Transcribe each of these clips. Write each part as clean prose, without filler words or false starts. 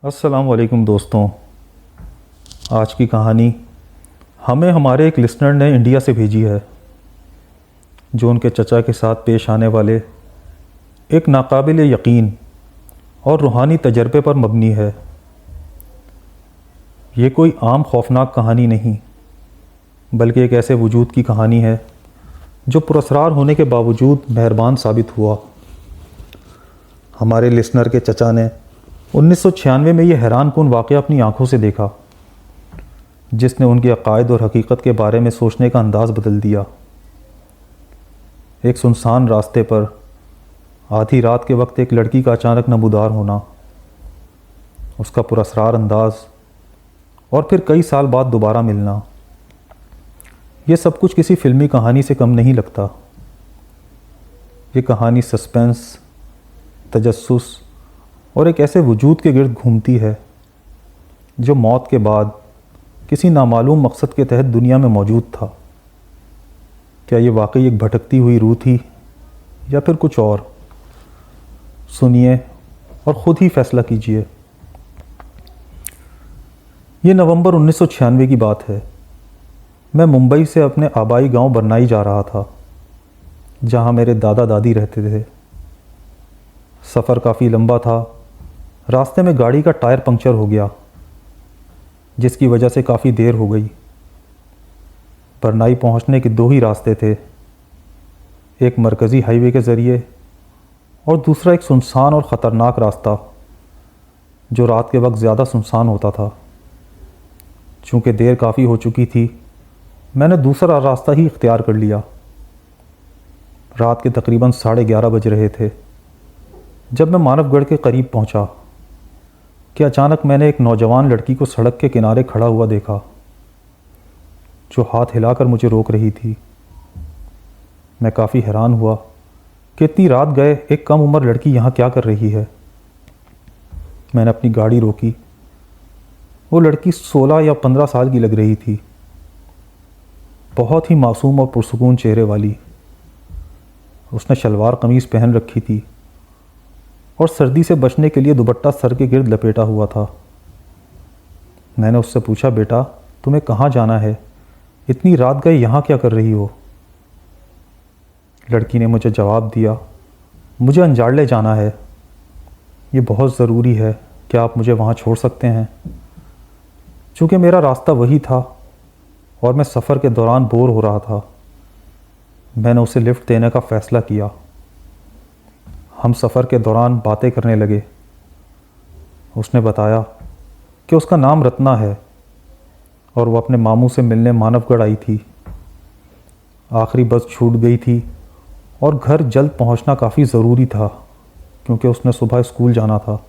अस्सलाम वालेकुम दोस्तों। आज की कहानी हमें हमारे एक लिसनर ने इंडिया से भेजी है, जो उनके चचा के साथ पेश आने वाले एक नाकाबिल यकीन और रूहानी तजर्बे पर मबनी है। ये कोई आम खौफनाक कहानी नहीं, बल्कि एक ऐसे वजूद की कहानी है जो पुरअसरार होने के बावजूद मेहरबान साबित हुआ। हमारे लिसनर के चचा ने 1996 में यह हैरानकुन वाक़या अपनी आंखों से देखा, जिसने उनके अकायद और हकीकत के बारे में सोचने का अंदाज़ बदल दिया। एक सुनसान रास्ते पर आधी रात के वक्त एक लड़की का अचानक नमूदार होना, उसका पुरअसरार अंदाज़ और फिर कई साल बाद दोबारा मिलना, ये सब कुछ किसी फिल्मी कहानी से कम नहीं लगता। ये कहानी सस्पेंस, तजस्सुस और एक ऐसे वजूद के गिर्द घूमती है जो मौत के बाद किसी नामालूम मकसद के तहत दुनिया में मौजूद था। क्या ये वाकई एक भटकती हुई रूह थी या फिर कुछ और? सुनिए और ख़ुद ही फैसला कीजिए। ये नवंबर 1996 की बात है। मैं मुंबई से अपने आबाई गांव बरनाई जा रहा था, जहां मेरे दादा दादी रहते थे। सफ़र काफ़ी लंबा था। रास्ते में गाड़ी का टायर पंक्चर हो गया, जिसकी वजह से काफ़ी देर हो गई। बरनाई पहुंचने के दो ही रास्ते थे, एक मरकज़ी हाईवे के ज़रिए और दूसरा एक सुनसान और ख़तरनाक रास्ता जो रात के वक्त ज़्यादा सुनसान होता था। चूँकि देर काफ़ी हो चुकी थी, मैंने दूसरा रास्ता ही इख्तियार कर लिया। रात के तकरीबन 11:30 बज रहे थे जब मैं मानवगढ़ के करीब पहुंचा कि अचानक मैंने एक नौजवान लड़की को सड़क के किनारे खड़ा हुआ देखा, जो हाथ हिलाकर मुझे रोक रही थी। मैं काफ़ी हैरान हुआ कि इतनी रात गए एक कम उम्र लड़की यहाँ क्या कर रही है। मैंने अपनी गाड़ी रोकी। वो लड़की 16 या 15 साल की लग रही थी, बहुत ही मासूम और पुरसुकून चेहरे वाली। उसने शलवार कमीज़ पहन रखी थी और सर्दी से बचने के लिए दुपट्टा सर के गिर्द लपेटा हुआ था। मैंने उससे पूछा, बेटा तुम्हें कहाँ जाना है? इतनी रात गए यहाँ क्या कर रही हो? लड़की ने मुझे जवाब दिया, मुझे अंजाड़ले जाना है, ये बहुत ज़रूरी है, क्या आप मुझे वहाँ छोड़ सकते हैं? चूँकि मेरा रास्ता वही था और मैं सफ़र के दौरान बोर हो रहा था, मैंने उसे लिफ्ट देने का फ़ैसला किया। हम सफ़र के दौरान बातें करने लगे। उसने बताया कि उसका नाम रत्ना है और वो अपने मामू से मिलने मानवगढ़ आई थी। आखिरी बस छूट गई थी और घर जल्द पहुंचना काफ़ी ज़रूरी था, क्योंकि उसने सुबह स्कूल जाना था।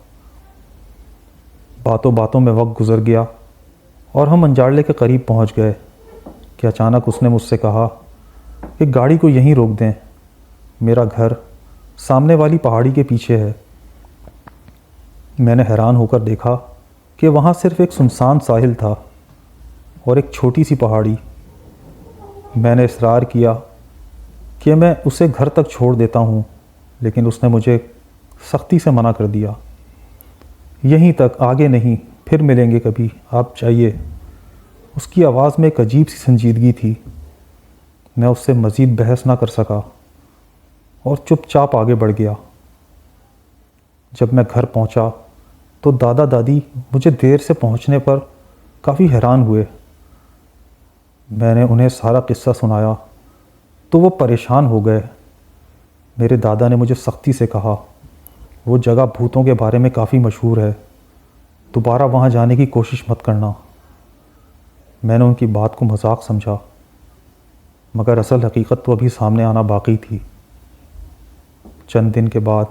बातों बातों में वक्त गुज़र गया और हम अंजाड़ले के करीब पहुंच गए कि अचानक उसने मुझसे कहा कि गाड़ी को यहीं रोक दें, मेरा घर सामने वाली पहाड़ी के पीछे है। मैंने हैरान होकर देखा कि वहाँ सिर्फ एक सुनसान साहिल था और एक छोटी सी पहाड़ी। मैंने इसरार किया कि मैं उसे घर तक छोड़ देता हूँ, लेकिन उसने मुझे सख्ती से मना कर दिया। यहीं तक, आगे नहीं, फिर मिलेंगे कभी, आप जाइए। उसकी आवाज़ में एक अजीब सी संजीदगी थी। मैं उससे मज़ीद बहस ना कर सका और चुपचाप आगे बढ़ गया। जब मैं घर पहुंचा तो दादा दादी मुझे देर से पहुंचने पर काफ़ी हैरान हुए। मैंने उन्हें सारा किस्सा सुनाया तो वो परेशान हो गए। मेरे दादा ने मुझे सख्ती से कहा, वो जगह भूतों के बारे में काफ़ी मशहूर है, दोबारा वहाँ जाने की कोशिश मत करना। मैंने उनकी बात को मजाक समझा, मगर असल हकीकत तो अभी सामने आना बाकी थी। चंद दिन के बाद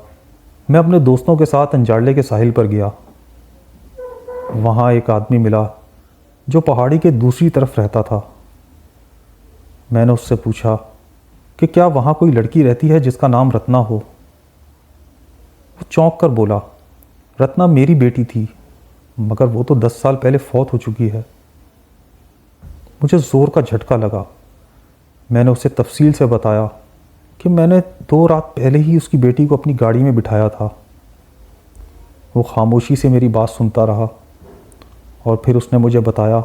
मैं अपने दोस्तों के साथ अंजाड़ले के साहिल पर गया। वहाँ एक आदमी मिला जो पहाड़ी के दूसरी तरफ रहता था। मैंने उससे पूछा कि क्या वहाँ कोई लड़की रहती है जिसका नाम रत्ना हो? वो चौंक कर बोला, रत्ना मेरी बेटी थी, मगर वो तो 10 साल पहले फौत हो चुकी है। मुझे ज़ोर का झटका लगा। मैंने उसे तफसील से बताया कि मैंने 2 रात पहले ही उसकी बेटी को अपनी गाड़ी में बिठाया था। वो खामोशी से मेरी बात सुनता रहा और फिर उसने मुझे बताया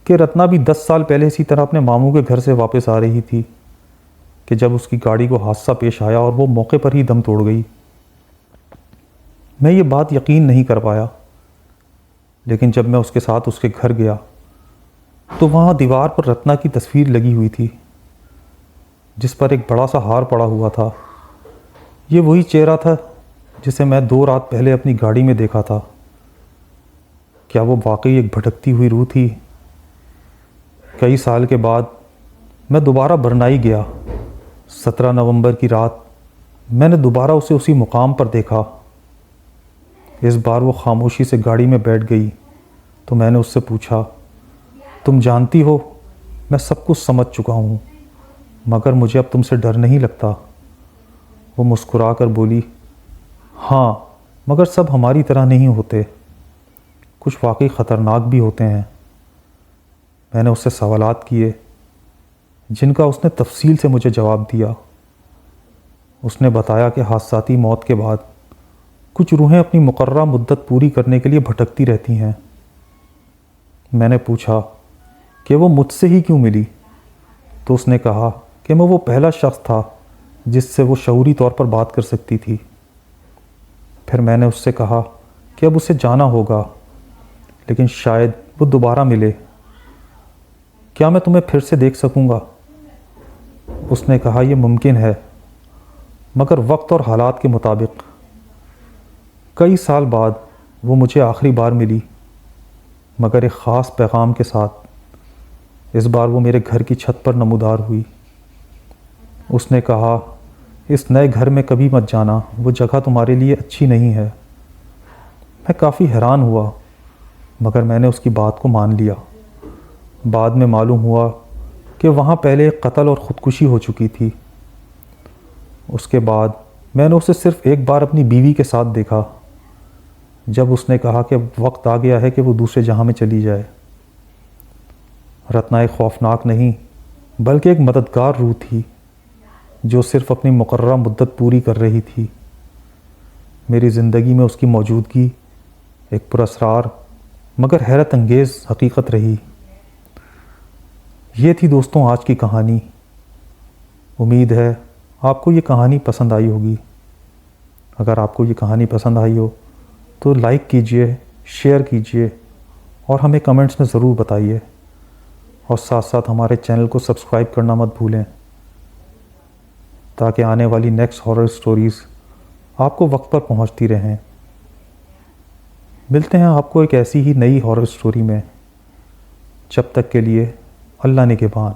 कि रत्ना भी 10 साल पहले इसी तरह अपने मामू के घर से वापस आ रही थी कि जब उसकी गाड़ी को हादसा पेश आया और वो मौके पर ही दम तोड़ गई। मैं ये बात यकीन नहीं कर पाया, लेकिन जब मैं उसके साथ उसके घर गया तो वहाँ दीवार पर रत्ना की तस्वीर लगी हुई थी जिस पर एक बड़ा सा हार पड़ा हुआ था। ये वही चेहरा था जिसे मैं 2 रात पहले अपनी गाड़ी में देखा था। क्या वो वाकई एक भटकती हुई रूह थी? कई साल के बाद मैं दोबारा बरनाई गया। 17 नवंबर की रात मैंने दोबारा उसे उसी मुकाम पर देखा। इस बार वो खामोशी से गाड़ी में बैठ गई तो मैंने उससे पूछा, तुम जानती हो मैं सब कुछ समझ चुका हूँ, मगर मुझे अब तुमसे डर नहीं लगता? वो मुस्कुरा कर बोली, हाँ, मगर सब हमारी तरह नहीं होते, कुछ वाकई ख़तरनाक भी होते हैं। मैंने उससे सवालात किए जिनका उसने तफसील से मुझे जवाब दिया। उसने बताया कि हादसाती मौत के बाद कुछ रूहें अपनी मुकर्ररा मुद्दत पूरी करने के लिए भटकती रहती हैं। मैंने पूछा कि वो मुझसे ही क्यों मिली, तो उसने कहा कि मैं वो पहला शख्स था जिससे वो शऊरी तौर पर बात कर सकती थी। फिर मैंने उससे कहा कि अब उसे जाना होगा, लेकिन शायद वो दोबारा मिले। क्या मैं तुम्हें फिर से देख सकूंगा? उसने कहा, यह मुमकिन है, मगर वक्त और हालात के मुताबिक। कई साल बाद वो मुझे आखिरी बार मिली, मगर एक ख़ास पैगाम के साथ। इस बार वो मेरे घर की छत पर नमूदार हुई। उसने कहा, इस नए घर में कभी मत जाना, वो जगह तुम्हारे लिए अच्छी नहीं है। मैं काफ़ी हैरान हुआ, मगर मैंने उसकी बात को मान लिया। बाद में मालूम हुआ कि वहाँ पहले एक कत्ल और ख़ुदकुशी हो चुकी थी। उसके बाद मैंने उसे सिर्फ़ एक बार अपनी बीवी के साथ देखा, जब उसने कहा कि वक्त आ गया है कि वो दूसरे जहां में चली जाए। रत्ना एक खौफनाक नहीं बल्कि एक मददगार रूह थी जो सिर्फ़ अपनी मुकर्ररा मुद्दत पूरी कर रही थी। मेरी ज़िंदगी में उसकी मौजूदगी एक पुरअसरार मगर हैरत अंगेज़ हकीकत रही। ये थी दोस्तों आज की कहानी। उम्मीद है आपको ये कहानी पसंद आई होगी। अगर आपको ये कहानी पसंद आई हो तो लाइक कीजिए, शेयर कीजिए और हमें कमेंट्स में ज़रूर बताइए, और साथ साथ हमारे चैनल को सब्सक्राइब करना मत भूलें ताकि आने वाली नेक्स्ट हॉरर स्टोरीज़ आपको वक्त पर पहुंचती रहें। मिलते हैं आपको एक ऐसी ही नई हॉरर स्टोरी में। जब तक के लिए अल्लाह निगहबान।